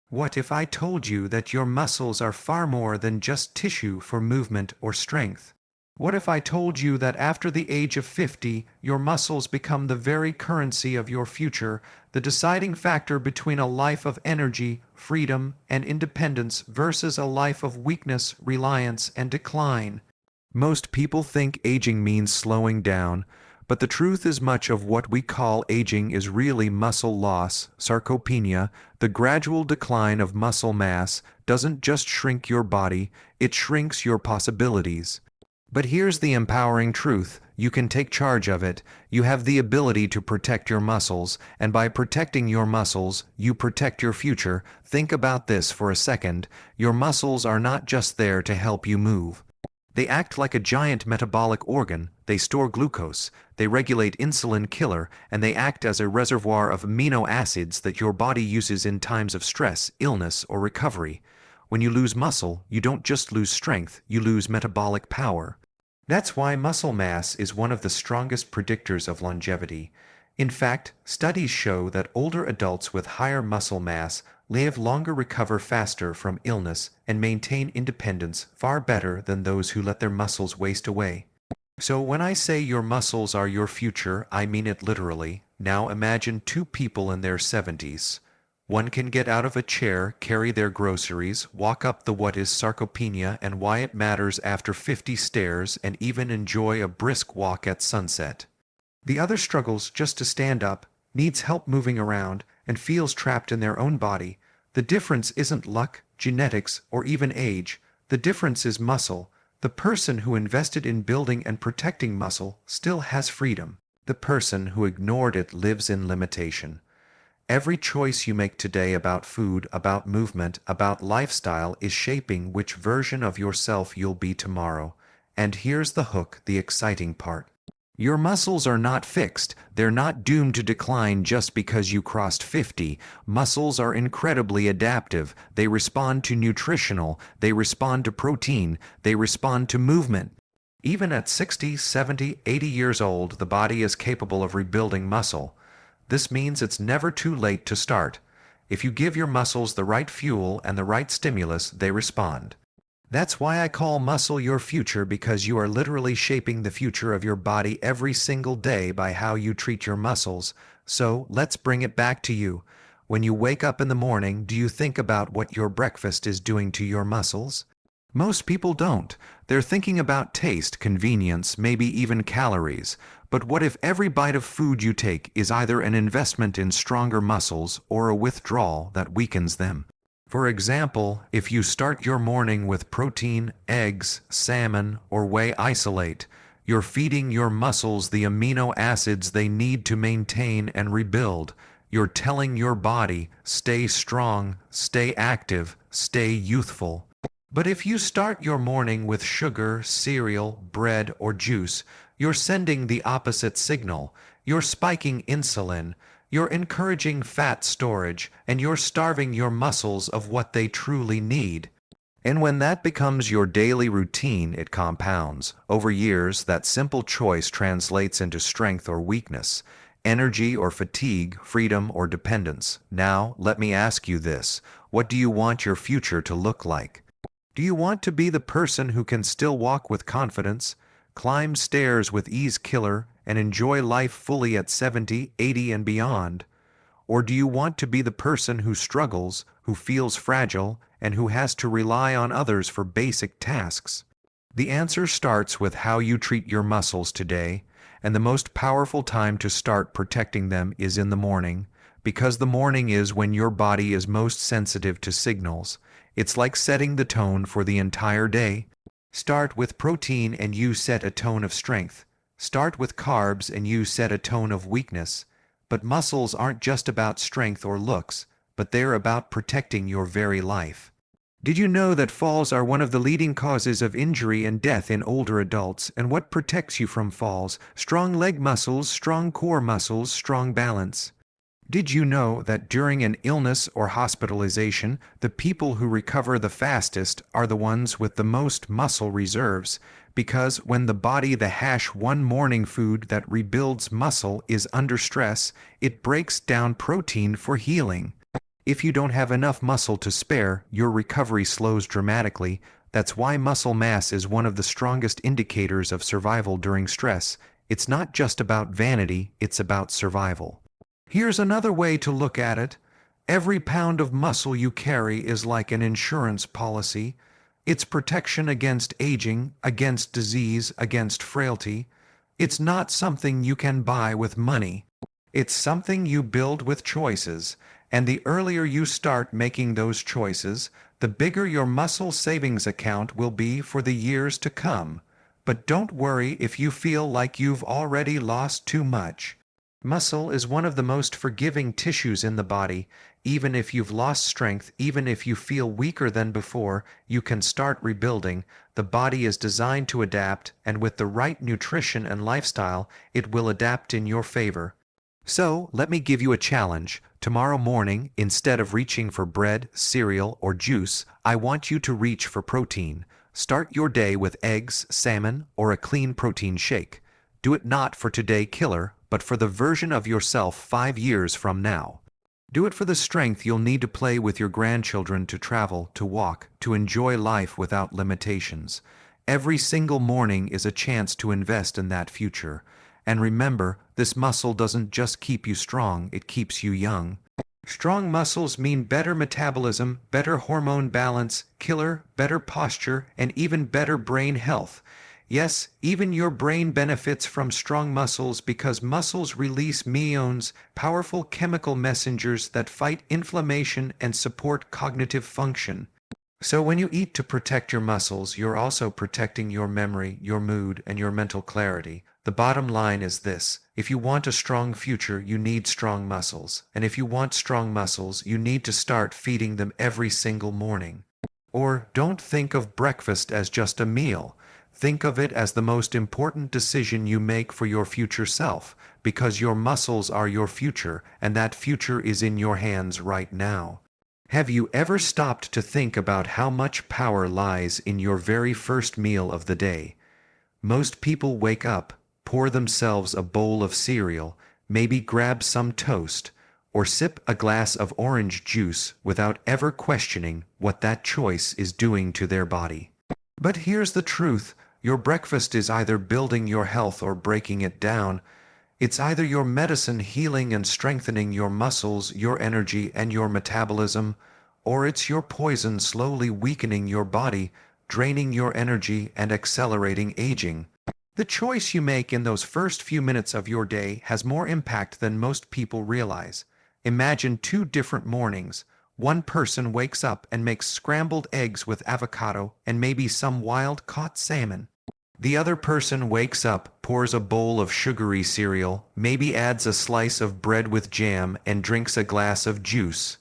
What if I told you that your muscles are far more than just tissue for movement or strength? What if I told you that after the age of 50, your muscles become the very currency of your future, the deciding factor between a life of energy, freedom, and independence versus a life of weakness, reliance, and decline? Most people think aging means slowing down, but the truth is much of what we call aging is really muscle loss, sarcopenia. The gradual decline of muscle mass doesn't just shrink your body, it shrinks your possibilities. But here's the empowering truth: you can take charge of it. You have the ability to protect your muscles, and by protecting your muscles, you protect your future. Think about this for a second. Your muscles are not just there to help you move. They act like a giant metabolic organ. They store glucose, they regulate insulin killer, and they act as a reservoir of amino acids that your body uses in times of stress, illness, or recovery. When you lose muscle, you don't just lose strength, you lose metabolic power. That's why muscle mass is one of the strongest predictors of longevity. In fact, studies show that older adults with higher muscle mass live longer, recover faster from illness, and maintain independence far better than those who let their muscles waste away. So when I say your muscles are your future, I mean it literally. Now imagine two people in their 70s. One can get out of a chair, carry their groceries, walk up the what is sarcopenia and why it matters after 50 stairs, and even enjoy a brisk walk at sunset. The other struggles just to stand up, needs help moving around, and feels trapped in their own body. The difference isn't luck, genetics, or even age. The difference is muscle. The person who invested in building and protecting muscle still has freedom. The person who ignored it lives in limitation. Every choice you make today about food, about movement, about lifestyle is shaping which version of yourself you'll be tomorrow. And here's the hook, the exciting part. Your muscles are not fixed. They're not doomed to decline just because you crossed 50. Muscles are incredibly adaptive. They respond to nutritional, they respond to protein, they respond to movement. Even at 60, 70, 80 years old, the body is capable of rebuilding muscle. This means it's never too late to start. If you give your muscles the right fuel and the right stimulus, they respond. That's why I call muscle your future, because you are literally shaping the future of your body every single day by how you treat your muscles. So, let's bring it back to you. When you wake up in the morning, do you think about what your breakfast is doing to your muscles? Most people don't. They're thinking about taste, convenience, maybe even calories. But what if every bite of food you take is either an investment in stronger muscles or a withdrawal that weakens them? For example, if you start your morning with protein, eggs, salmon, or whey isolate, you're feeding your muscles the amino acids they need to maintain and rebuild. You're telling your body, stay strong, stay active, stay youthful. But if you start your morning with sugar, cereal, bread, or juice, you're sending the opposite signal. You're spiking insulin, you're encouraging fat storage, and you're starving your muscles of what they truly need. And when that becomes your daily routine, it compounds. Over years, that simple choice translates into strength or weakness, energy or fatigue, freedom or dependence. Now, let me ask you this: what do you want your future to look like? Do you want to be the person who can still walk with confidence, climb stairs with ease killer, and enjoy life fully at 70, 80, and beyond? Or do you want to be the person who struggles, who feels fragile, and who has to rely on others for basic tasks? The answer starts with how you treat your muscles today, and the most powerful time to start protecting them is in the morning, because the morning is when your body is most sensitive to signals. It's like setting the tone for the entire day. Start with protein and you set a tone of strength. Start with carbs and you set a tone of weakness. But muscles aren't just about strength or looks, but they're about protecting your very life. Did you know that falls are one of the leading causes of injury and death in older adults? And what protects you from falls? Strong leg muscles, strong core muscles, strong balance. Did you know that during an illness or hospitalization, the people who recover the fastest are the ones with the most muscle reserves? Because when the body, the one morning food that rebuilds muscle, is under stress, it breaks down protein for healing. If you don't have enough muscle to spare, your recovery slows dramatically. That's why muscle mass is one of the strongest indicators of survival during stress. It's not just about vanity, it's about survival. Here's another way to look at it. Every pound of muscle you carry is like an insurance policy. It's protection against aging, against disease, against frailty. It's not something you can buy with money. It's something you build with choices. And the earlier you start making those choices, the bigger your muscle savings account will be for the years to come. But don't worry if you feel like you've already lost too much. Muscle is one of the most forgiving tissues in the body. Even if you've lost strength, even if you feel weaker than before, you can start rebuilding. The body is designed to adapt, and with the right nutrition and lifestyle, it will adapt in your favor. So, let me give you a challenge. Tomorrow morning, instead of reaching for bread, cereal, or juice, I want you to reach for protein. Start your day with eggs, salmon, or a clean protein shake. Do it not for today killer, but for the version of yourself 5 years from now. Do it for the strength you'll need to play with your grandchildren, to travel, to walk, to enjoy life without limitations. Every single morning is a chance to invest in that future. And remember, this muscle doesn't just keep you strong, it keeps you young. Strong muscles mean better metabolism, better hormone balance, killer, better posture, and even better brain health. Yes, even your brain benefits from strong muscles because muscles release myones, powerful chemical messengers that fight inflammation and support cognitive function. So when you eat to protect your muscles, you're also protecting your memory, your mood, and your mental clarity. The bottom line is this: if you want a strong future, you need strong muscles. And if you want strong muscles, you need to start feeding them every single morning. Or don't think of breakfast as just a meal. Think of it as the most important decision you make for your future self, because your muscles are your future, and that future is in your hands right now. Have you ever stopped to think about how much power lies in your very first meal of the day? Most people wake up, pour themselves a bowl of cereal, maybe grab some toast, or sip a glass of orange juice without ever questioning what that choice is doing to their body. But here's the truth: your breakfast is either building your health or breaking it down. It's either your medicine healing and strengthening your muscles, your energy, and your metabolism, or it's your poison slowly weakening your body, draining your energy, and accelerating aging. The choice you make in those first few minutes of your day has more impact than most people realize. Imagine 2 different mornings. One person wakes up and makes scrambled eggs with avocado and maybe some wild-caught salmon. The other person wakes up, pours a bowl of sugary cereal, maybe adds a slice of bread with jam, and drinks a glass of juice.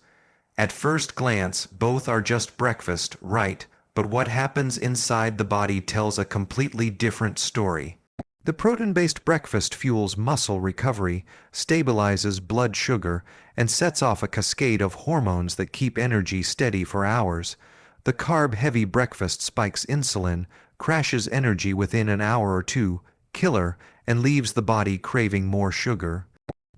At first glance, both are just breakfast, right? But what happens inside the body tells a completely different story. The protein-based breakfast fuels muscle recovery, stabilizes blood sugar, and sets off a cascade of hormones that keep energy steady for hours. The carb-heavy breakfast spikes insulin, crashes energy within an hour or two, killer, and leaves the body craving more sugar.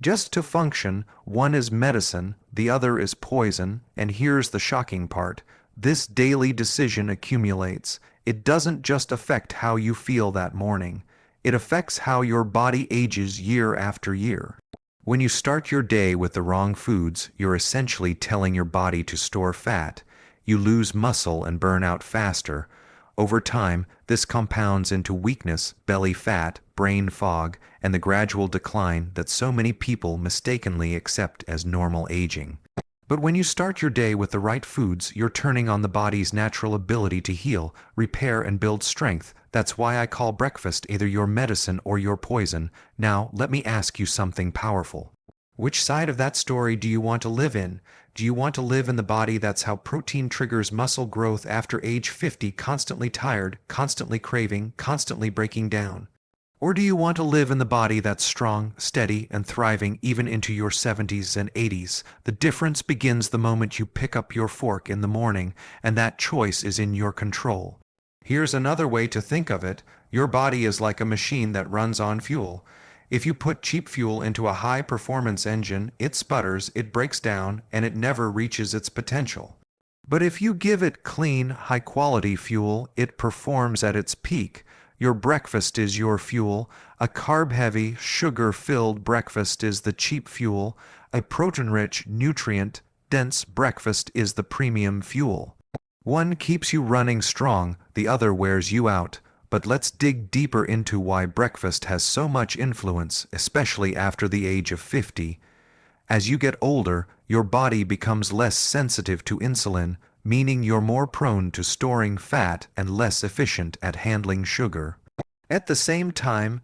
Just to function, one is medicine, the other is poison, and here's the shocking part: this daily decision accumulates. It doesn't just affect how you feel that morning. It affects how your body ages year after year. When you start your day with the wrong foods, you're essentially telling your body to store fat. You lose muscle and burn out faster. Over time, this compounds into weakness, belly fat, brain fog, and the gradual decline that so many people mistakenly accept as normal aging. But when you start your day with the right foods, you're turning on the body's natural ability to heal, repair, and build strength. That's why I call breakfast either your medicine or your poison. Now, let me ask you something powerful. Which side of that story do you want to live in? Do you want to live in the body that's how protein triggers muscle growth after age 50, constantly tired, constantly craving, constantly breaking down? Or do you want to live in the body that's strong, steady, and thriving even into your 70s and 80s? The difference begins the moment you pick up your fork in the morning, and that choice is in your control. Here's another way to think of it. Your body is like a machine that runs on fuel. If you put cheap fuel into a high-performance engine, it sputters, it breaks down, and it never reaches its potential. But if you give it clean, high-quality fuel, it performs at its peak. Your breakfast is your fuel. A carb-heavy, sugar-filled breakfast is the cheap fuel. A protein-rich, nutrient-dense breakfast is the premium fuel. One keeps you running strong, the other wears you out. But let's dig deeper into why breakfast has so much influence, especially after the age of 50. As you get older, your body becomes less sensitive to insulin, meaning you're more prone to storing fat and less efficient at handling sugar. At the same time,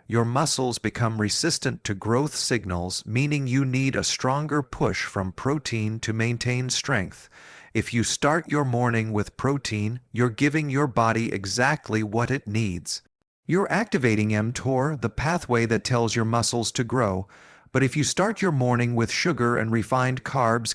your muscles become resistant to growth signals, meaning you need a stronger push from protein to maintain strength. If you start your morning with protein, you're giving your body exactly what it needs. You're activating mTOR, the pathway that tells your muscles to grow. But if you start your morning with sugar and refined carbs,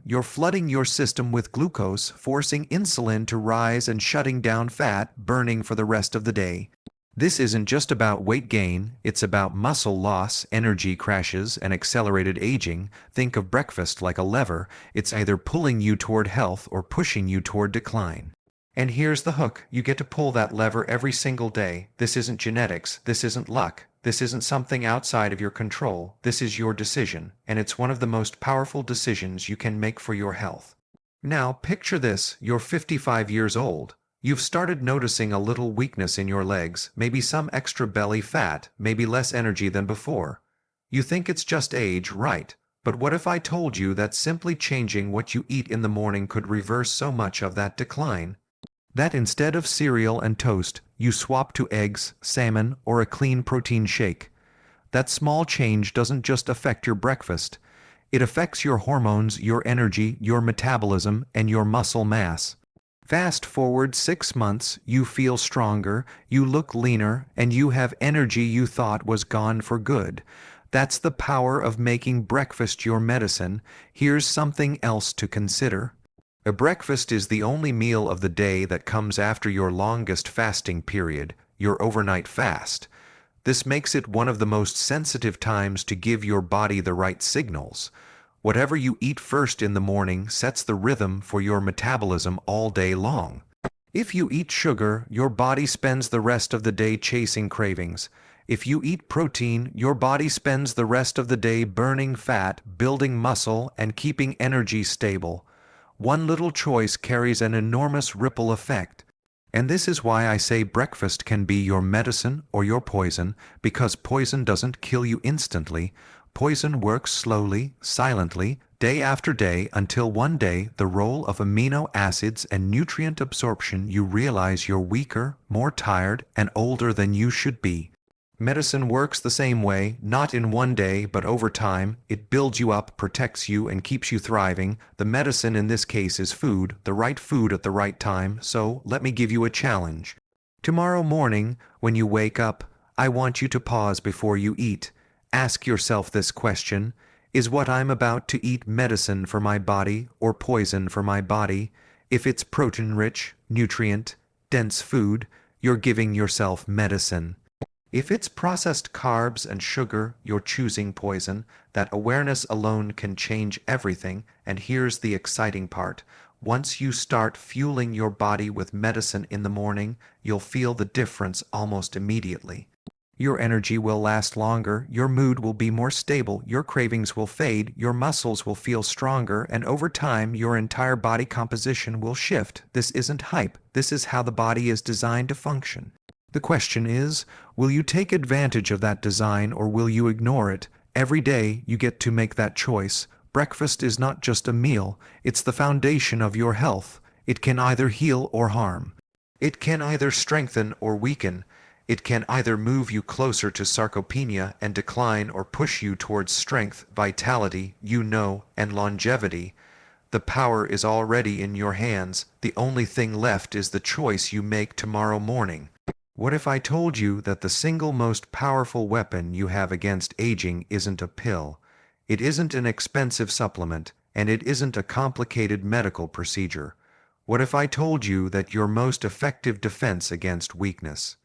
you're flooding your system with glucose, forcing insulin to rise and shutting down fat burning for the rest of the day. This isn't just about weight gain, it's about muscle loss, energy crashes, and accelerated aging. Think of breakfast like a lever. It's either pulling you toward health or pushing you toward decline. And here's the hook. You get to pull that lever every single day. This isn't genetics. This isn't luck. This isn't something outside of your control. This is your decision, and it's one of the most powerful decisions you can make for your health. Now, picture this. You're 55 years old. You've started noticing a little weakness in your legs, maybe some extra belly fat, maybe less energy than before. You think it's just age, right? But what if I told you that simply changing what you eat in the morning could reverse so much of that decline? That instead of cereal and toast, you swap to eggs, salmon, or a clean protein shake. That small change doesn't just affect your breakfast. It affects your hormones, your energy, your metabolism, and your muscle mass. Fast forward 6 months, you feel stronger, you look leaner, and you have energy you thought was gone for good. That's the power of making breakfast your medicine. Here's something else to consider. A breakfast is the only meal of the day that comes after your longest fasting period, your overnight fast. This makes it one of the most sensitive times to give your body the right signals. Whatever you eat first in the morning sets the rhythm for your metabolism all day long. If you eat sugar, your body spends the rest of the day chasing cravings. If you eat protein, your body spends the rest of the day burning fat, building muscle, and keeping energy stable. One little choice carries an enormous ripple effect. And this is why I say breakfast can be your medicine or your poison, because poison doesn't kill you instantly. Poison works slowly, silently, day after day, until one day the role of amino acids and nutrient absorption you realize you're weaker, more tired, and older than you should be. Medicine works the same way, not in one day, but over time. It builds you up, protects you, and keeps you thriving. The medicine in this case is food, the right food at the right time. So let me give you a challenge. Tomorrow morning, when you wake up, I want you to pause before you eat. Ask yourself this question: is what I'm about to eat medicine for my body or poison for my body? If it's protein-rich, nutrient-dense food, you're giving yourself medicine. If it's processed carbs and sugar, you're choosing poison. That awareness alone can change everything, and here's the exciting part. Once you start fueling your body with medicine in the morning, you'll feel the difference almost immediately. Your energy will last longer, your mood will be more stable, your cravings will fade, your muscles will feel stronger, and over time your entire body composition will shift. This isn't hype, this is how the body is designed to function. The question is, will you take advantage of that design or will you ignore it? Every day you get to make that choice. Breakfast is not just a meal, it's the foundation of your health. It can either heal or harm. It can either strengthen or weaken. It can either move you closer to sarcopenia and decline or push you towards strength, vitality, and longevity. The power is already in your hands. The only thing left is the choice you make tomorrow morning. What if I told you that the single most powerful weapon you have against aging isn't a pill? It isn't an expensive supplement, and it isn't a complicated medical procedure. What if I told you that your most effective defense against weakness,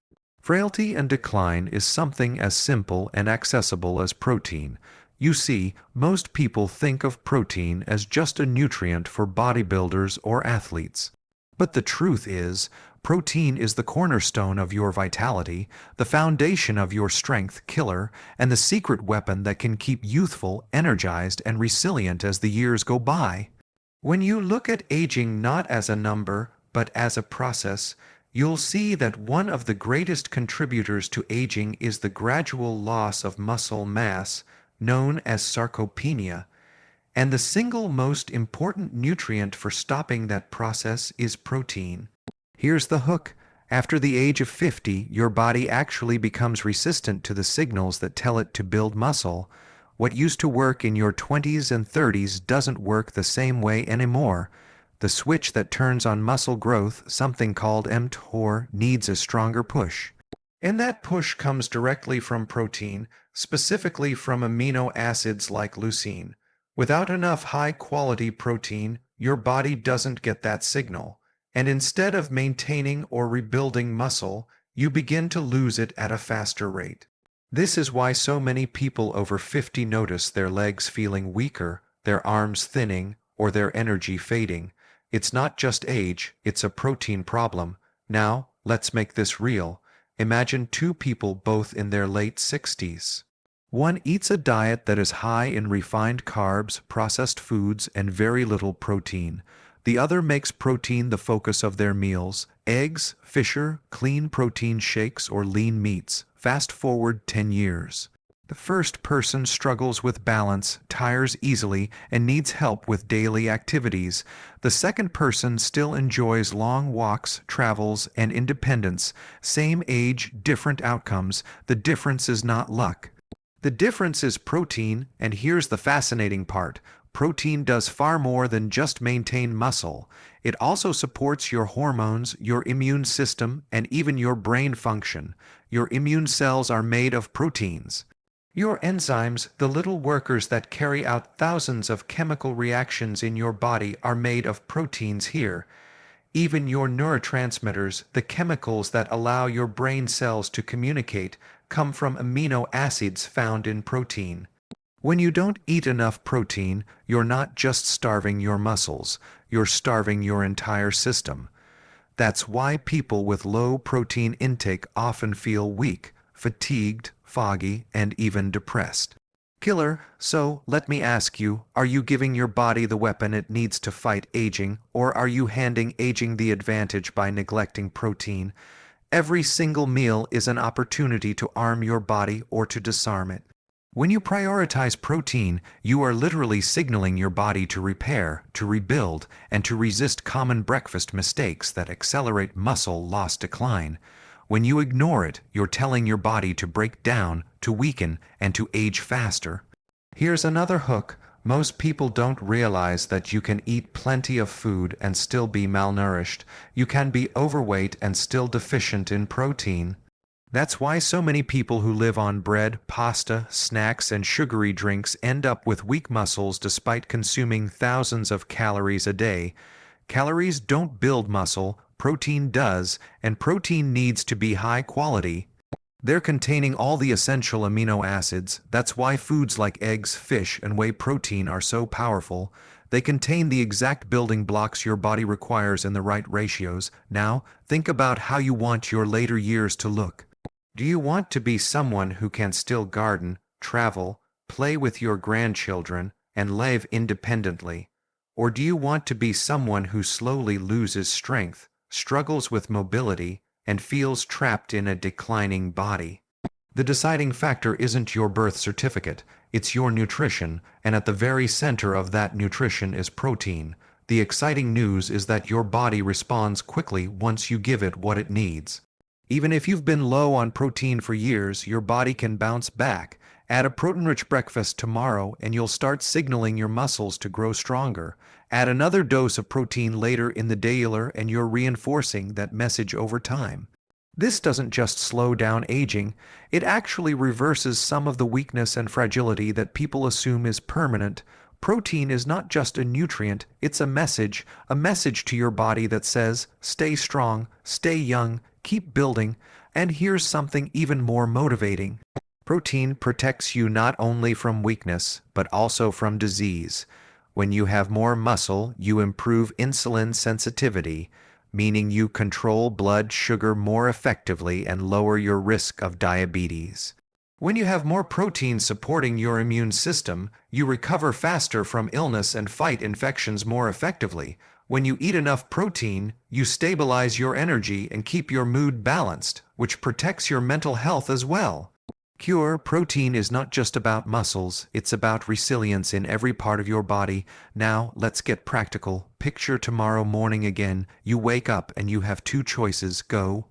Frailty and decline is something as simple and accessible as protein. You see, most people think of protein as just a nutrient for bodybuilders or athletes. But the truth is, protein is the cornerstone of your vitality, the foundation of your strength killer, and the secret weapon that can keep youthful, energized, and resilient as the years go by. When you look at aging not as a number, but as a process, you'll see that one of the greatest contributors to aging is the gradual loss of muscle mass, known as sarcopenia, and the single most important nutrient for stopping that process is protein. Here's the hook. After the age of 50, your body actually becomes resistant to the signals that tell it to build muscle. What used to work in your 20s and 30s doesn't work the same way anymore. The switch that turns on muscle growth, something called mTOR, needs a stronger push. And that push comes directly from protein, specifically from amino acids like leucine. Without enough high-quality protein, your body doesn't get that signal. And instead of maintaining or rebuilding muscle, you begin to lose it at a faster rate. This is why so many people over 50 notice their legs feeling weaker, their arms thinning, or their energy fading. It's not just age, it's a protein problem. Now, let's make this real. Imagine two people both in their late 60s. One eats a diet that is high in refined carbs, processed foods, and very little protein. The other makes protein the focus of their meals: eggs, fisher, clean protein shakes, or lean meats. Fast forward 10 years. The first person struggles with balance, tires easily, and needs help with daily activities. The second person still enjoys long walks, travels, and independence. Same age, different outcomes. The difference is not luck. The difference is protein, and here's the fascinating part. Protein does far more than just maintain muscle. It also supports your hormones, your immune system, and even your brain function. Your immune cells are made of proteins. Your enzymes, the little workers that carry out thousands of chemical reactions in your body, are made of proteins here. Even your neurotransmitters, the chemicals that allow your brain cells to communicate, come from amino acids found in protein. When you don't eat enough protein, you're not just starving your muscles, you're starving your entire system. That's why people with low protein intake often feel weak, fatigued, foggy, and even depressed. Killer, so let me ask you, are you giving your body the weapon it needs to fight aging, or are you handing aging the advantage by neglecting protein? Every single meal is an opportunity to arm your body or to disarm it. When you prioritize protein, you are literally signaling your body to repair, to rebuild, and to resist common breakfast mistakes that accelerate muscle loss decline. When you ignore it, you're telling your body to break down, to weaken, and to age faster. Here's another hook. Most people don't realize that you can eat plenty of food and still be malnourished. You can be overweight and still deficient in protein. That's why so many people who live on bread, pasta, snacks, and sugary drinks end up with weak muscles despite consuming thousands of calories a day. Calories don't build muscle, protein does, and protein needs to be high quality. They're containing all the essential amino acids. That's why foods like eggs, fish, and whey protein are so powerful. They contain the exact building blocks your body requires in the right ratios. Now, think about how you want your later years to look. Do you want to be someone who can still garden, travel, play with your grandchildren, and live independently? Or do you want to be someone who slowly loses strength, struggles with mobility, and feels trapped in a declining body? The deciding factor isn't your birth certificate, it's your nutrition, and at the very center of that nutrition is protein. The exciting news is that your body responds quickly once you give it what it needs. Even if you've been low on protein for years, your body can bounce back. Add a protein-rich breakfast tomorrow and you'll start signaling your muscles to grow stronger. Add another dose of protein later in the day and you're reinforcing that message over time. This doesn't just slow down aging, it actually reverses some of the weakness and fragility that people assume is permanent. Protein is not just a nutrient, it's a message to your body that says, stay strong, stay young, keep building. And here's something even more motivating. Protein protects you not only from weakness, but also from disease. When you have more muscle, you improve insulin sensitivity, meaning you control blood sugar more effectively and lower your risk of diabetes. When you have more protein supporting your immune system, you recover faster from illness and fight infections more effectively. When you eat enough protein, you stabilize your energy and keep your mood balanced, which protects your mental health as well. Pure protein is not just about muscles, it's about resilience in every part of your body. Now, let's get practical. Picture tomorrow morning again. You wake up and you have two choices. Go.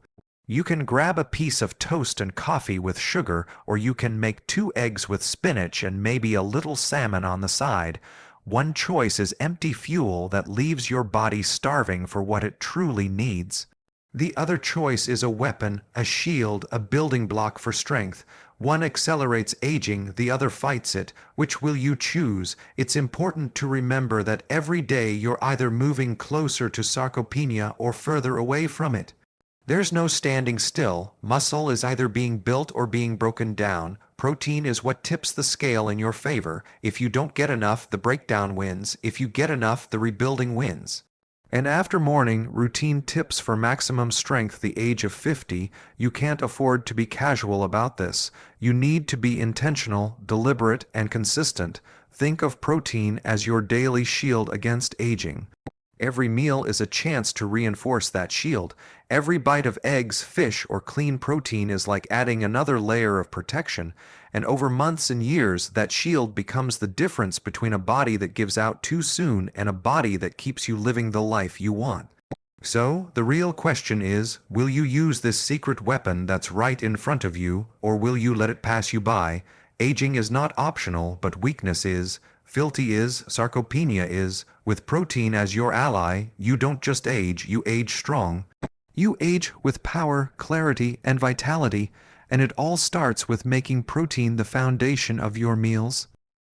You can grab a piece of toast and coffee with sugar, or you can make 2 eggs with spinach and maybe a little salmon on the side. One choice is empty fuel that leaves your body starving for what it truly needs. The other choice is a weapon, a shield, a building block for strength. One accelerates aging, the other fights it. Which will you choose? It's important to remember that every day you're either moving closer to sarcopenia or further away from it. There's no standing still. Muscle is either being built or being broken down. Protein is what tips the scale in your favor. If you don't get enough, the breakdown wins. If you get enough, the rebuilding wins. And after morning routine tips for maximum strength the age of 50, you can't afford to be casual about this. You need to be intentional, deliberate, and consistent. Think of protein as your daily shield against aging. Every meal is a chance to reinforce that shield. Every bite of eggs, fish, or clean protein is like adding another layer of protection, and over months and years, that shield becomes the difference between a body that gives out too soon and a body that keeps you living the life you want. So, the real question is, will you use this secret weapon that's right in front of you, or will you let it pass you by? Aging is not optional, but weakness is. Filthy is, sarcopenia is. With protein as your ally, you don't just age, you age strong. You age with power, clarity, and vitality, and it all starts with making protein the foundation of your meals.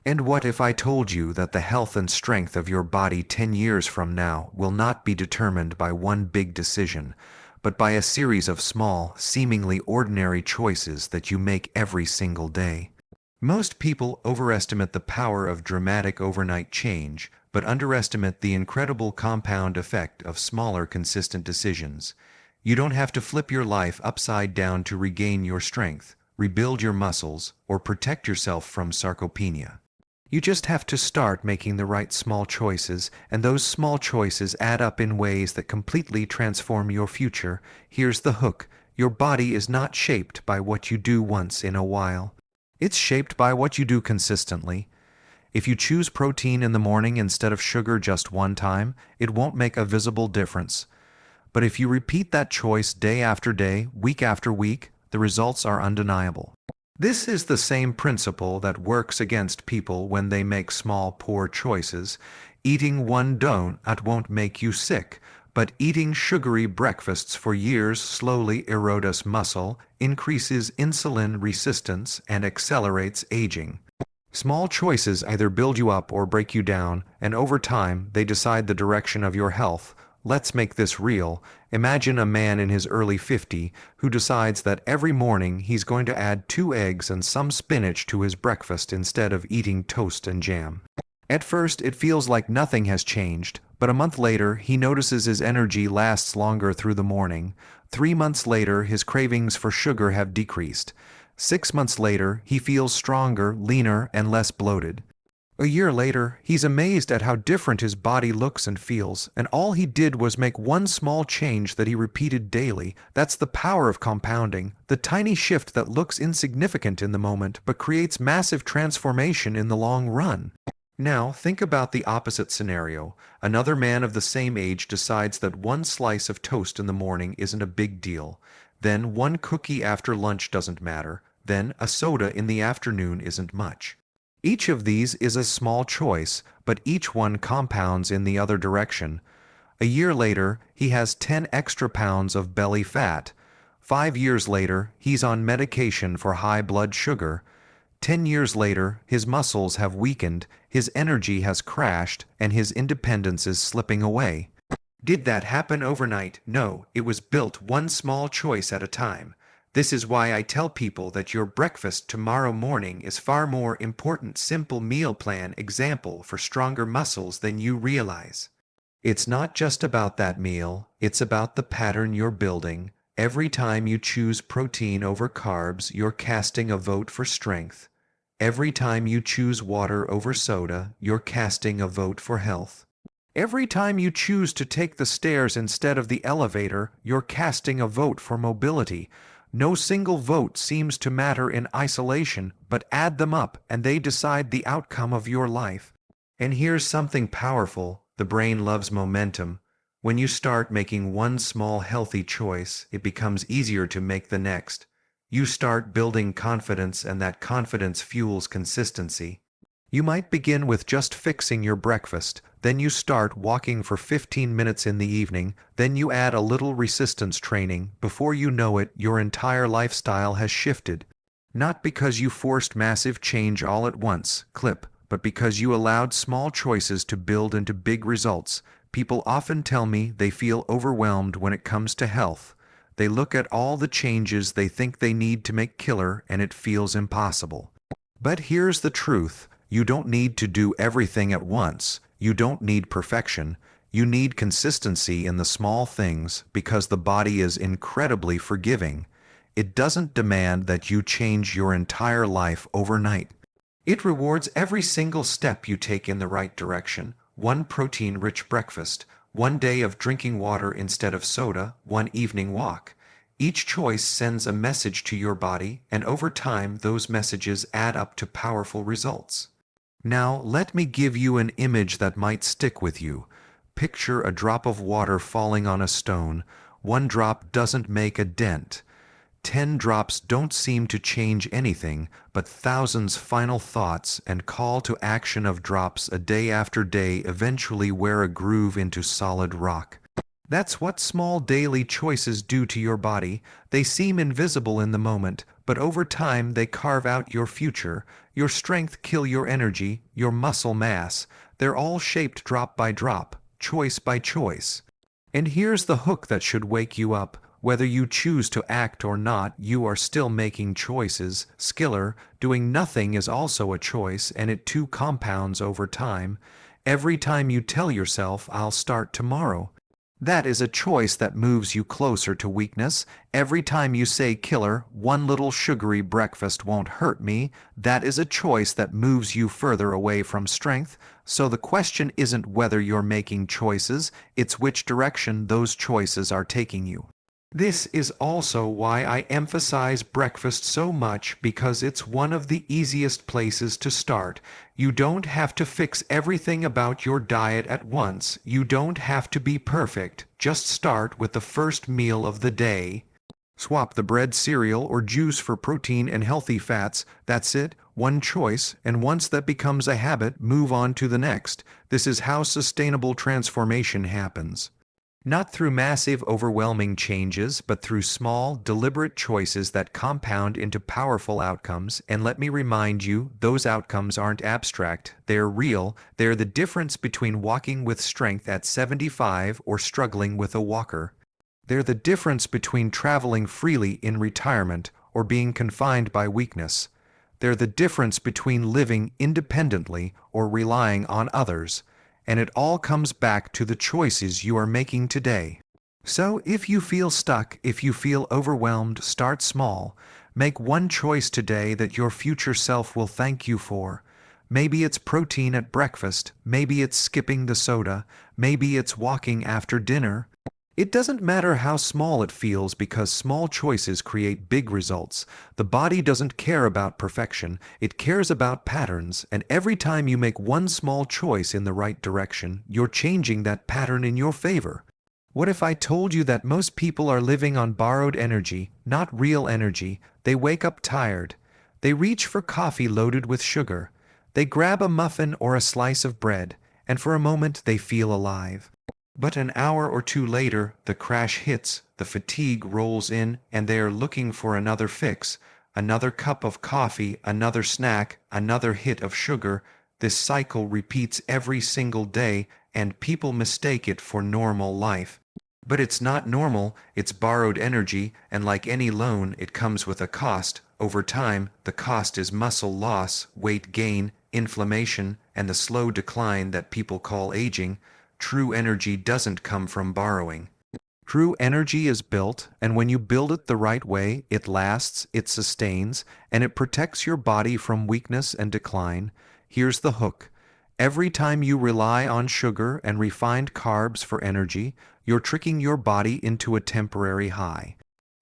And what if I told you that the health and strength of your body 10 years from now will not be determined by one big decision, but by a series of small, seemingly ordinary choices that you make every single day? Most people overestimate the power of dramatic overnight change, but underestimate the incredible compound effect of smaller, consistent decisions. You don't have to flip your life upside down to regain your strength, rebuild your muscles, or protect yourself from sarcopenia. You just have to start making the right small choices, and those small choices add up in ways that completely transform your future. Here's the hook. Your body is not shaped by what you do once in a while. It's shaped by what you do consistently. If you choose protein in the morning instead of sugar just one time, it won't make a visible difference. But if you repeat that choice day after day, week after week, the results are undeniable. This is the same principle that works against people when they make small, poor choices. Eating one donut won't make you sick, but eating sugary breakfasts for years slowly erodes muscle, increases insulin resistance, and accelerates aging. Small choices either build you up or break you down, and over time, they decide the direction of your health. Let's make this real. Imagine a man in his early 50s who decides that every morning he's going to add 2 eggs and some spinach to his breakfast instead of eating toast and jam. At first, it feels like nothing has changed, but a month later, he notices his energy lasts longer through the morning. 3 months later, his cravings for sugar have decreased. 6 months later, he feels stronger, leaner, and less bloated. A year later, he's amazed at how different his body looks and feels, and all he did was make one small change that he repeated daily. That's the power of compounding, the tiny shift that looks insignificant in the moment but creates massive transformation in the long run. Now, think about the opposite scenario. Another man of the same age decides that one slice of toast in the morning isn't a big deal. Then one cookie after lunch doesn't matter. Then a soda in the afternoon isn't much. Each of these is a small choice, but each one compounds in the other direction. A year later, he has 10 extra pounds of belly fat. 5 years later, he's on medication for high blood sugar. 10 years later, his muscles have weakened, his energy has crashed, and his independence is slipping away. Did that happen overnight? No, it was built one small choice at a time. This is why I tell people that your breakfast tomorrow morning is far more important simple meal plan example for stronger muscles than you realize. It's not just about that meal, it's about the pattern you're building. Every time you choose protein over carbs, you're casting a vote for strength. Every time you choose water over soda, you're casting a vote for health. Every time you choose to take the stairs instead of the elevator, you're casting a vote for mobility. No single vote seems to matter in isolation, but add them up and they decide the outcome of your life. And here's something powerful: the brain loves momentum. When you start making one small healthy choice, it becomes easier to make the next. You start building confidence, and that confidence fuels consistency. You might begin with just fixing your breakfast, then you start walking for 15 minutes in the evening, then you add a little resistance training. Before you know it, your entire lifestyle has shifted. Not because you forced massive change all at once, but because you allowed small choices to build into big results. People often tell me they feel overwhelmed when it comes to health. They look at all the changes they think they need to make killer, and it feels impossible. But here's the truth: you don't need to do everything at once. You don't need perfection. You need consistency in the small things, because the body is incredibly forgiving. It doesn't demand that you change your entire life overnight. It rewards every single step you take in the right direction. One protein-rich breakfast, one day of drinking water instead of soda, one evening walk. Each choice sends a message to your body, and over time those messages add up to powerful results. Now, let me give you an image that might stick with you. Picture a drop of water falling on a stone. One drop doesn't make a dent. 10 drops don't seem to change anything, but thousands final thoughts and call to action of drops a day after day eventually wear a groove into solid rock. That's what small daily choices do to your body. They seem invisible in the moment, but over time they carve out your future. Your strength kill your energy, your muscle mass. They're all shaped drop by drop, choice by choice. And here's the hook that should wake you up. Whether you choose to act or not, you are still making choices. Skiller, doing nothing is also a choice, and it too compounds over time. Every time you tell yourself, "I'll start tomorrow," that is a choice that moves you closer to weakness. Every time you say, "Killer, one little sugary breakfast won't hurt me," that is a choice that moves you further away from strength. So the question isn't whether you're making choices, it's which direction those choices are taking you. This is also why I emphasize breakfast so much, because it's one of the easiest places to start. You don't have to fix everything about your diet at once. You don't have to be perfect. Just start with the first meal of the day. Swap the bread, cereal, or juice for protein and healthy fats. That's it, one choice, and once that becomes a habit, move on to the next. This is how sustainable transformation happens. Not through massive, overwhelming changes, but through small, deliberate choices that compound into powerful outcomes. And let me remind you, those outcomes aren't abstract, they're real. They're the difference between walking with strength at 75 or struggling with a walker. They're the difference between traveling freely in retirement or being confined by weakness. They're the difference between living independently or relying on others. And it all comes back to the choices you are making today. So if you feel stuck, if you feel overwhelmed, start small. Make one choice today that your future self will thank you for. Maybe it's protein at breakfast, maybe it's skipping the soda, maybe it's walking after dinner. It doesn't matter how small it feels, because small choices create big results. The body doesn't care about perfection, it cares about patterns, and every time you make one small choice in the right direction, you're changing that pattern in your favor. What if I told you that most people are living on borrowed energy, not real energy? They wake up tired. They reach for coffee loaded with sugar. They grab a muffin or a slice of bread, and for a moment they feel alive. But an hour or two later, the crash hits, the fatigue rolls in, and they are looking for another fix, another cup of coffee, another snack, another hit of sugar. This cycle repeats every single day, and people mistake it for normal life. But it's not normal, it's borrowed energy, and like any loan, it comes with a cost. Over time, the cost is muscle loss, weight gain, inflammation, and the slow decline that people call aging. True energy doesn't come from borrowing. True energy is built, and when you build it the right way, it lasts, it sustains, and it protects your body from weakness and decline. Here's the hook. Every time you rely on sugar and refined carbs for energy, you're tricking your body into a temporary high.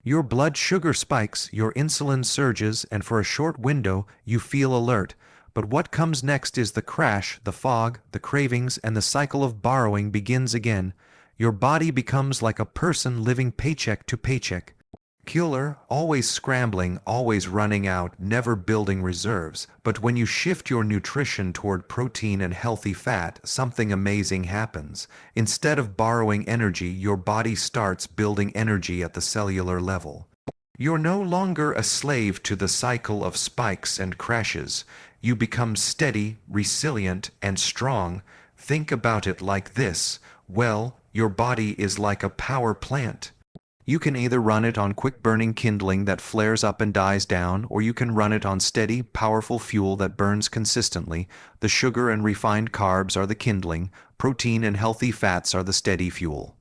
Your blood sugar spikes, your insulin surges, and for a short window, you feel alert. But what comes next is the crash, the fog, the cravings, and the cycle of borrowing begins again. Your body becomes like a person living paycheck to paycheck. Killer, always scrambling, always running out, never building reserves. But when you shift your nutrition toward protein and healthy fat, something amazing happens. Instead of borrowing energy, your body starts building energy at the cellular level. You're no longer a slave to the cycle of spikes and crashes. You become steady, resilient, and strong. Think about it like this. Well, your body is like a power plant. You can either run it on quick-burning kindling that flares up and dies down, or you can run it on steady, powerful fuel that burns consistently. The sugar and refined carbs are the kindling, protein and healthy fats are the steady fuel.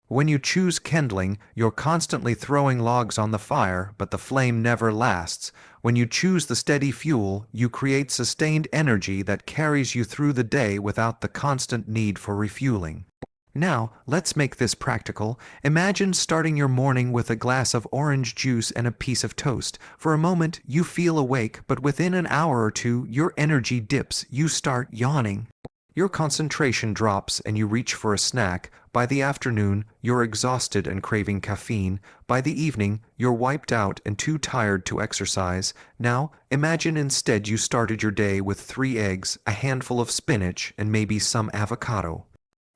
When you choose kindling, you're constantly throwing logs on the fire, but the flame never lasts. When you choose the steady fuel, you create sustained energy that carries you through the day without the constant need for refueling. Now, let's make this practical. Imagine starting your morning with a glass of orange juice and a piece of toast. For a moment, you feel awake, but within an hour or two, your energy dips. You start yawning. Your concentration drops and you reach for a snack. By the afternoon, you're exhausted and craving caffeine. By the evening, you're wiped out and too tired to exercise. Now, imagine instead you started your day with 3 eggs, a handful of spinach, and maybe some avocado.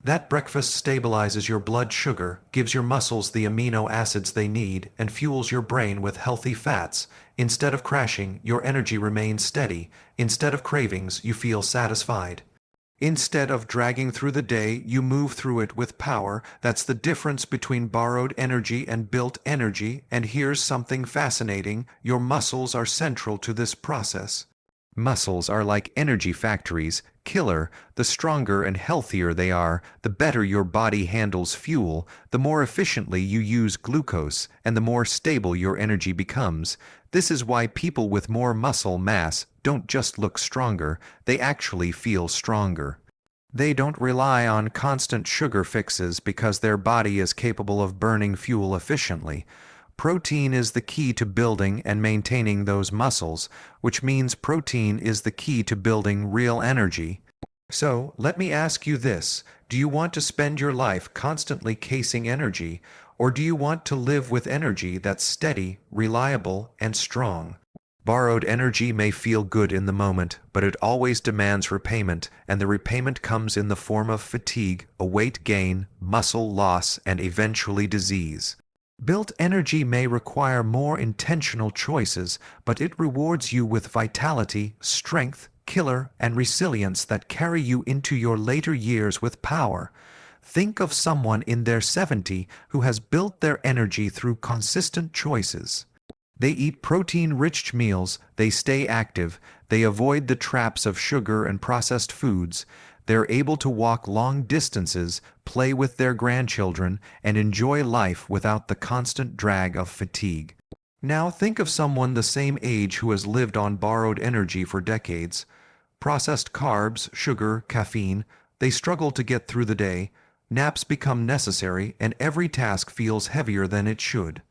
That breakfast stabilizes your blood sugar, gives your muscles the amino acids they need, and fuels your brain with healthy fats. Instead of crashing, your energy remains steady. Instead of cravings, you feel satisfied. Instead of dragging through the day, you move through it with power. That's the difference between borrowed energy and built energy. And here's something fascinating. Your muscles are central to this process. Muscles are like energy factories. Killer, the stronger and healthier they are, the better your body handles fuel, the more efficiently you use glucose, and the more stable your energy becomes. This is why people with more muscle mass don't just look stronger, they actually feel stronger. They don't rely on constant sugar fixes because their body is capable of burning fuel efficiently. Protein is the key to building and maintaining those muscles, which means protein is the key to building real energy. So, let me ask you this. Do you want to spend your life constantly casing energy, or do you want to live with energy that's steady, reliable, and strong? Borrowed energy may feel good in the moment, but it always demands repayment, and the repayment comes in the form of fatigue, a weight gain, muscle loss, and eventually disease. Built energy may require more intentional choices, but it rewards you with vitality, strength, killer, and resilience that carry you into your later years with power. Think of someone in their 70s who has built their energy through consistent choices. They eat protein-rich meals, they stay active, they avoid the traps of sugar and processed foods. They're able to walk long distances, play with their grandchildren, and enjoy life without the constant drag of fatigue. Now think of someone the same age who has lived on borrowed energy for decades. Processed carbs, sugar, caffeine, they struggle to get through the day. Naps become necessary, and every task feels heavier than it should.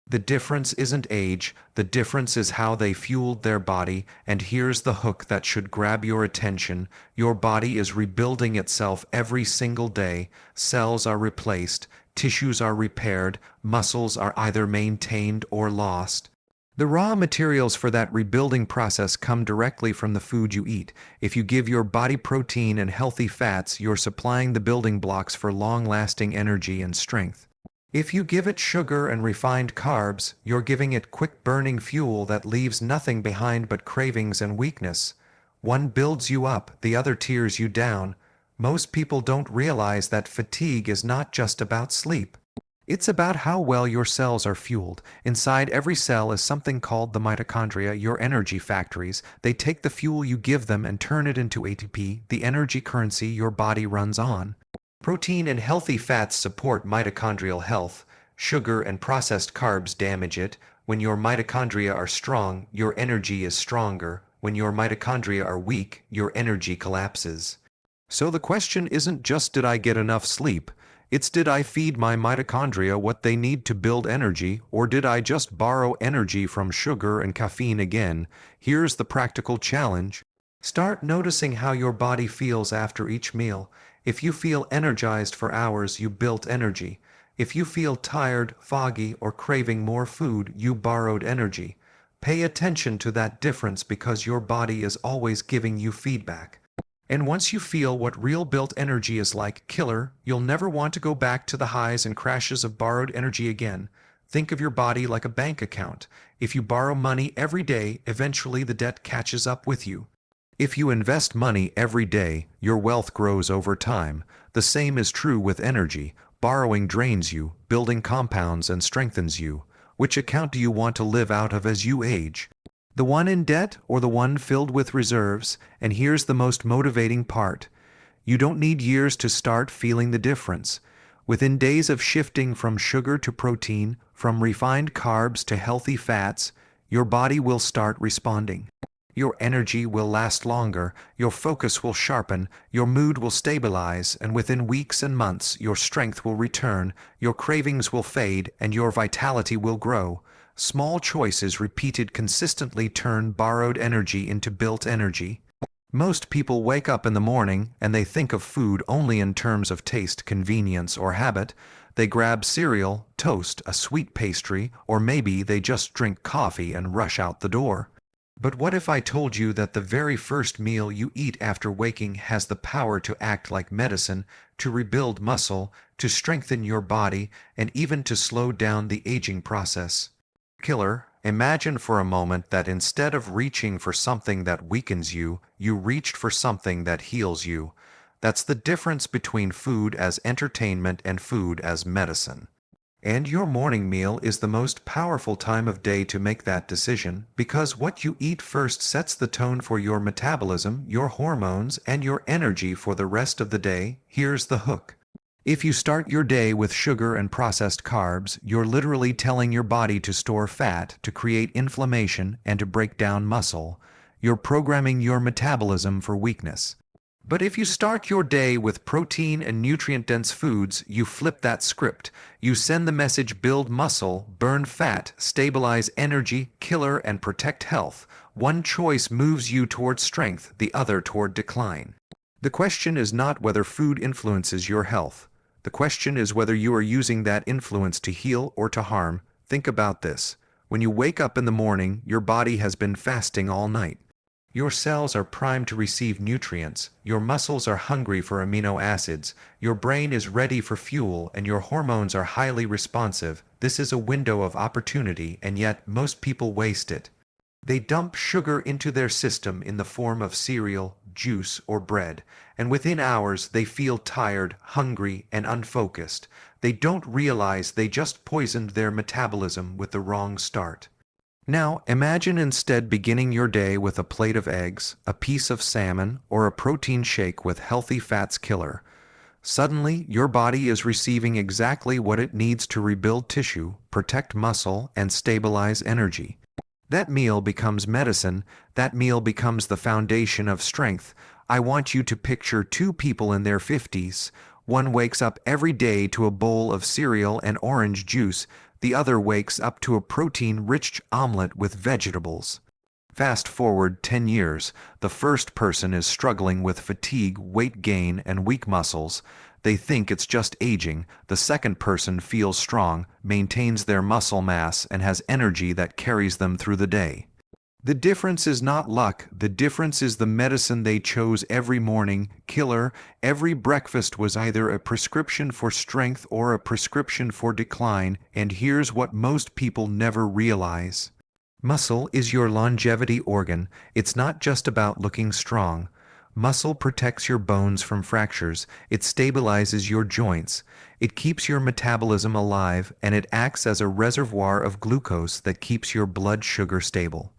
The difference isn't age, the difference is how they fueled their body, and here's the hook that should grab your attention. Your body is rebuilding itself every single day. Cells are replaced, tissues are repaired, muscles are either maintained or lost. The raw materials for that rebuilding process come directly from the food you eat. If you give your body protein and healthy fats, you're supplying the building blocks for long-lasting energy and strength. If you give it sugar and refined carbs, you're giving it quick-burning fuel that leaves nothing behind but cravings and weakness. One builds you up, the other tears you down. Most people don't realize that fatigue is not just about sleep. It's about how well your cells are fueled. Inside every cell is something called the mitochondria, your energy factories. They take the fuel you give them and turn it into ATP, the energy currency your body runs on. Protein and healthy fats support mitochondrial health. Sugar and processed carbs damage it. When your mitochondria are strong, your energy is stronger. When your mitochondria are weak, your energy collapses. So the question isn't just did I get enough sleep? It's did I feed my mitochondria what they need to build energy, or did I just borrow energy from sugar and caffeine again? Here's the practical challenge. Start noticing how your body feels after each meal. If you feel energized for hours, you built energy. If you feel tired, foggy, or craving more food, you borrowed energy. Pay attention to that difference because your body is always giving you feedback. And once you feel what real built energy is like, killer, you'll never want to go back to the highs and crashes of borrowed energy again. Think of your body like a bank account. If you borrow money every day, eventually the debt catches up with you. If you invest money every day, your wealth grows over time. The same is true with energy. Borrowing drains you, building compounds and strengthens you. Which account do you want to live out of as you age? The one in debt or the one filled with reserves? And here's the most motivating part. You don't need years to start feeling the difference. Within days of shifting from sugar to protein, from refined carbs to healthy fats, your body will start responding. Your energy will last longer, your focus will sharpen, your mood will stabilize, and within weeks and months your strength will return, your cravings will fade, and your vitality will grow. Small choices repeated consistently turn borrowed energy into built energy. Most people wake up in the morning and they think of food only in terms of taste, convenience, or habit. They grab cereal, toast, a sweet pastry, or maybe they just drink coffee and rush out the door. But what if I told you that the very first meal you eat after waking has the power to act like medicine, to rebuild muscle, to strengthen your body, and even to slow down the aging process? Killer, imagine for a moment that instead of reaching for something that weakens you, you reached for something that heals you. That's the difference between food as entertainment and food as medicine. And your morning meal is the most powerful time of day to make that decision, because what you eat first sets the tone for your metabolism, your hormones, and your energy for the rest of the day. Here's the hook. If you start your day with sugar and processed carbs, you're literally telling your body to store fat, to create inflammation, and to break down muscle. You're programming your metabolism for weakness. But if you start your day with protein and nutrient-dense foods, you flip that script. You send the message: build muscle, burn fat, stabilize energy, killer, and protect health. One choice moves you toward strength, the other toward decline. The question is not whether food influences your health. The question is whether you are using that influence to heal or to harm. Think about this. When you wake up in the morning, your body has been fasting all night. Your cells are primed to receive nutrients, your muscles are hungry for amino acids, your brain is ready for fuel, and your hormones are highly responsive. This is a window of opportunity, and yet most people waste it. They dump sugar into their system in the form of cereal, juice, or bread, and within hours they feel tired, hungry, and unfocused. They don't realize they just poisoned their metabolism with the wrong start. Now, imagine instead beginning your day with a plate of eggs, a piece of salmon, or a protein shake with healthy fats killer. Suddenly, your body is receiving exactly what it needs to rebuild tissue, protect muscle, and stabilize energy. That meal becomes medicine. That meal becomes the foundation of strength. I want you to picture two people in their 50s. One wakes up every day to a bowl of cereal and orange juice. The other wakes up to a protein-rich omelet with vegetables. Fast forward 10 years, the first person is struggling with fatigue, weight gain, and weak muscles. They think it's just aging. The second person feels strong, maintains their muscle mass, and has energy that carries them through the day. The difference is not luck. The difference is the medicine they chose every morning. Killer, every breakfast was either a prescription for strength or a prescription for decline, and here's what most people never realize. Muscle is your longevity organ. It's not just about looking strong. Muscle protects your bones from fractures, it stabilizes your joints, it keeps your metabolism alive, and it acts as a reservoir of glucose that keeps your blood sugar stable.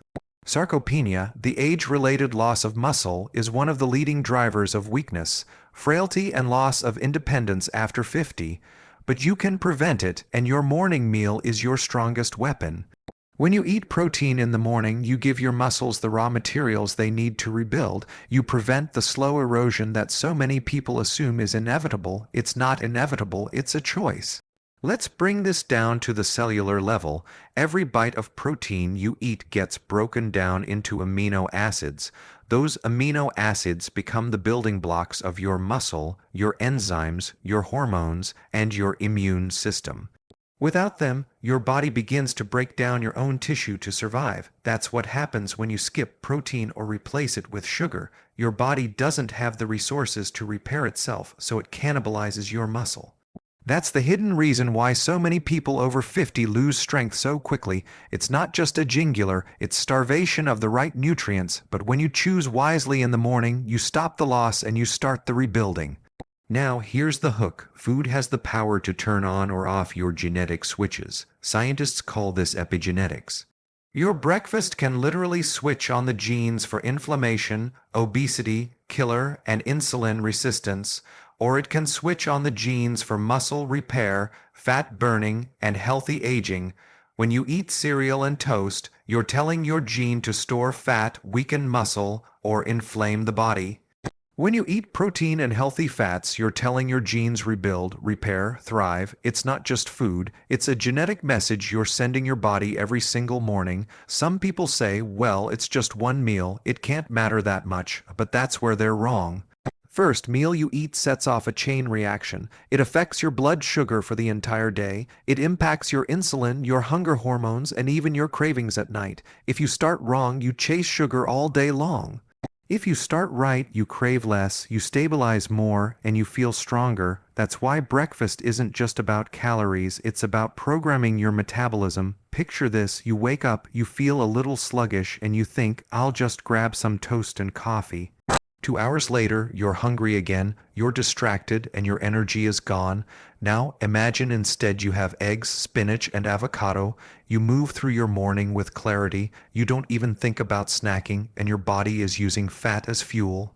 Sarcopenia, the age-related loss of muscle, is one of the leading drivers of weakness, frailty, and loss of independence after 50, but you can prevent it, and your morning meal is your strongest weapon. When you eat protein in the morning, you give your muscles the raw materials they need to rebuild. You prevent the slow erosion that so many people assume is inevitable. It's not inevitable, it's a choice. Let's bring this down to the cellular level. Every bite of protein you eat gets broken down into amino acids. Those amino acids become the building blocks of your muscle, your enzymes, your hormones, and your immune system. Without them, your body begins to break down your own tissue to survive. That's what happens when you skip protein or replace it with sugar. Your body doesn't have the resources to repair itself, so it cannibalizes your muscle. That's the hidden reason why so many people over 50 lose strength so quickly. It's not just a jingular, it's starvation of the right nutrients, but when you choose wisely in the morning, you stop the loss and you start the rebuilding. Now, here's the hook. Food has the power to turn on or off your genetic switches. Scientists call this epigenetics. Your breakfast can literally switch on the genes for inflammation, obesity, killer, and insulin resistance, or it can switch on the genes for muscle repair, fat burning, and healthy aging. When you eat cereal and toast, you're telling your gene to store fat, weaken muscle, or inflame the body. When you eat protein and healthy fats, you're telling your genes rebuild, repair, thrive. It's not just food, it's a genetic message you're sending your body every single morning. Some people say, well, it's just one meal, it can't matter that much, but that's where they're wrong. First meal you eat sets off a chain reaction. It affects your blood sugar for the entire day. It impacts your insulin, your hunger hormones, and even your cravings at night. If you start wrong, you chase sugar all day long. If you start right, you crave less, you stabilize more, and you feel stronger. That's why breakfast isn't just about calories, it's about programming your metabolism. Picture this, you wake up, you feel a little sluggish, and you think, I'll just grab some toast and coffee. 2 hours later, you're hungry again, you're distracted, and your energy is gone. Now, imagine instead you have eggs, spinach, and avocado. You move through your morning with clarity, you don't even think about snacking, and your body is using fat as fuel.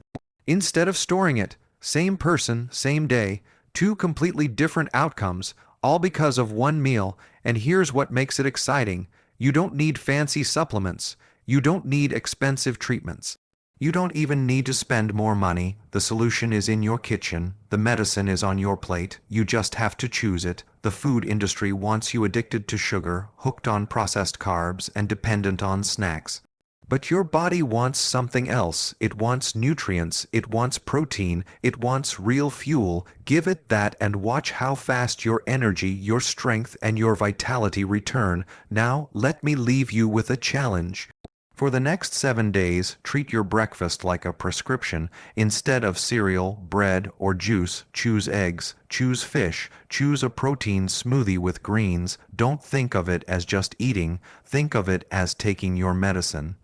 Instead of storing it, same person, same day, two completely different outcomes, all because of one meal, and here's what makes it exciting. You don't need fancy supplements. You don't need expensive treatments. You don't even need to spend more money. The solution is in your kitchen. The medicine is on your plate. You just have to choose it. The food industry wants you addicted to sugar, hooked on processed carbs, and dependent on snacks. But your body wants something else. It wants nutrients. It wants protein. It wants real fuel. Give it that and watch how fast your energy, your strength, and your vitality return. Now, let me leave you with a challenge. For the next 7 days, treat your breakfast like a prescription. Instead of cereal, bread, or juice, choose eggs, choose fish, choose a protein smoothie with greens. Don't think of it as just eating, think of it as taking your medicine.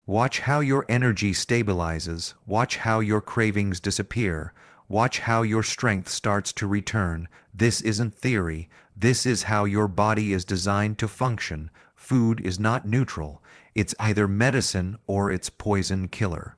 Watch how your energy stabilizes, watch how your cravings disappear, watch how your strength starts to return. This isn't theory, this is how your body is designed to function. Food is not neutral. It's either medicine or it's poison killer.